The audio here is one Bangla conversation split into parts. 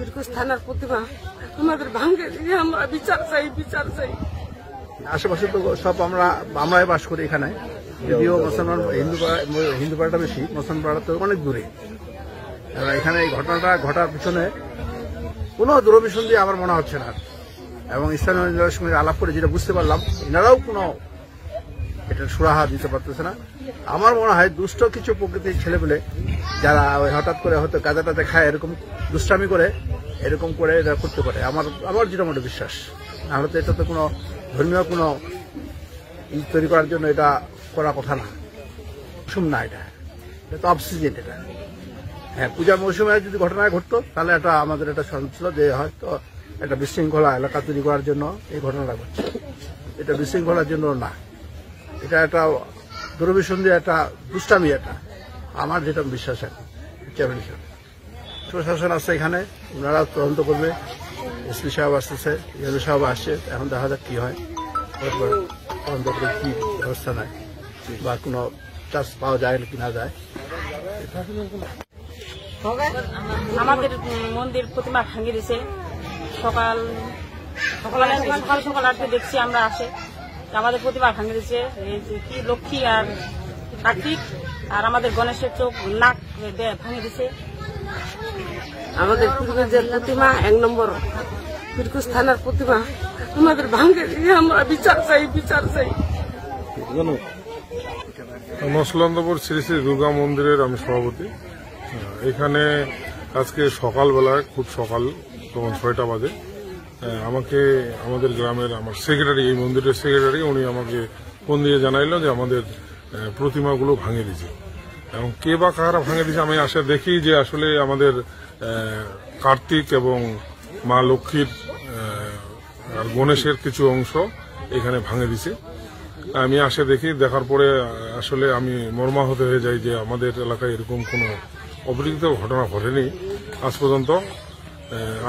পীরগঞ্জ থানার প্রতিমা আমাদের ভাঙে দিয়ে আমরা বিচার চাই। আশেপাশে তো সব আমরাই বাস করি এখানে, যদিও মুসলমান হিন্দু পাড়াটা বেশি, মুসলমান পাড়া তো অনেক দূরে। এখানে এই ঘটনাটা ঘটার পিছনে কোনো দূরভিসন্ধি আমার মনে হচ্ছে না, এবং স্থানীয় সঙ্গে আলাপ করে যেটা বুঝতে পারলাম এনারাও কোনো এটা সুরাহা দিতে পারতেছে না। আমার মনে হয় দুষ্ট কিছু প্রকৃতির ছেলেপেলে যারা হঠাৎ করে হয়তো গাঁজা টাজা খায়, এরকম দুষ্টামি করে এরকম করে এটা করতে পারে, আমার যেটা মোটে বিশ্বাস। না হলে তো এটা তো কোনো ধর্মীয় কোনো তৈরি করার জন্য এটা করা কথা না, মৌসুম না, এটা তো অফ সিজন। এটা হ্যাঁ, পূজার মৌসুমে যদি ঘটনা ঘটতো তাহলে এটা আমাদের একটা সন্দেহ ছিল যে হয়তো একটা বিশৃঙ্খলা এলাকা তৈরি করার জন্য এই ঘটনাটা ঘটছে। এটা বিশৃঙ্খলার জন্য না, এটা একটা দুরভিসন্ধি, একটা দুষ্টামি, এটা আমার যেটা বিশ্বাস আছে। প্রশাসন আছে এখানে, ওনারা তদন্ত করবে, এসপি সাহেব আসতেছে, ইউনো সাহেব আসছে, এখন দেখা যাক কি হয়, তদন্ত করে কি ব্যবস্থা নেয় বা কোনো চার্জ পাওয়া যায় কি না যায়। আমাদের মন্দির প্রতিমা ভাঙিয়ে দিছে, সকাল আটকে দেখছি আমরা আসে আমাদের প্রতিমা ভাঙিয়ে দিচ্ছে। কি লক্ষ্মী আর কার্তিক আর আমাদের গণেশের চোখ নাক ভাঙিয়ে দিছে। আমাদের পীরগঞ্জের প্রতিমা 1 নম্বর পীরগঞ্জ থানার প্রতিমা আমাদের ভাঙে দিয়ে আমরা বিচার চাই। মসলন্দপুর শ্রী শ্রী দুর্গা মন্দিরের আমি সভাপতি। এখানে আজকে সকালবেলায়, খুব সকাল, তখন 6টা বাজে, আমাকে আমাদের গ্রামের আমার সেক্রেটারি, এই মন্দিরের সেক্রেটারি, উনি আমাকে ফোন দিয়ে জানাইল যে আমাদের প্রতিমাগুলো ভাঙে দিয়েছে। এবং কে বা কারা ভাঙে দিয়েছে আমি আসে দেখি যে আসলে আমাদের কার্তিক এবং মা লক্ষ্মীর আর গণেশের কিছু অংশ এখানে ভাঙে দিছে। আমি আসে দেখি, দেখার পরে আসলে আমি মর্মাহত হয়ে যাই যে আমাদের এলাকায় এরকম কোনো অপ্রীতিকর ঘটনা ঘটেনি আজ পর্যন্ত।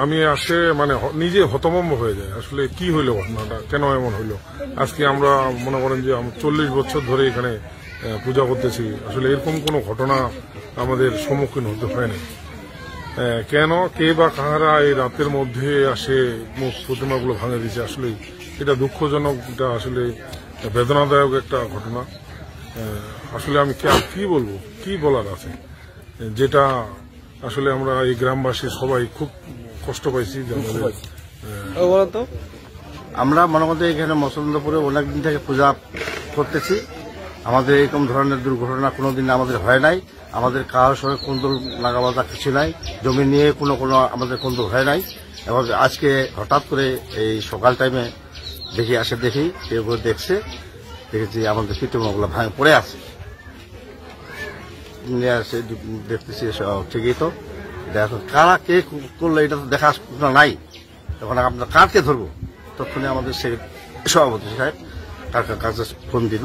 আমি আসে মানে নিজে হতভম্ব হয়ে যায়, আসলে কি হইল ঘটনাটা, কেন এমন হইল। আজকে আমরা মনে করেন যে 40 বছর ধরে এখানে পূজা করতেছি, আসলে এরকম কোনো ঘটনা আমাদের সম্মুখীন হতে হয়নি। কেন, কে বা কাহারা এই রাতের মধ্যে আসে প্রতিমাগুলো ভাঙে দিচ্ছে, আসলে এটা দুঃখজনক, এটা আসলে বেদনাদায়ক একটা ঘটনা। আসলে আমি কি বলবো, কি বলার আছে, যেটা আসলে আমরা এই গ্রামবাসী সবাই খুব কষ্ট পাইছি। আমরা মনে করতে এখানে মসলন্দপুরে অনেকদিন থেকে পূজা করতেছি, আমাদের এরকম ধরনের দুর্ঘটনা কোনোদিন আমাদের হয় নাই। আমাদের কারোর সঙ্গে কুন্দল নাগাবাজা কিছু নাই, জমি নিয়ে কোনো আমাদের কুন্দল হয় নাই। এবং আজকে হঠাৎ করে এই সকাল টাইমে দেখি কেউ দেখেছি আমাদের প্রতিমাগুলো ভাঙে পড়ে আছে, নিয়ে আসে দেখতেছি ঠিকই। তো দেখো কারা কে করলো এটা তো দেখা নাই, তখন আমরা কারকে ধরবো। তখনই আমাদের সে সভাপতি সাহেব কার কাছে ফোন দিল,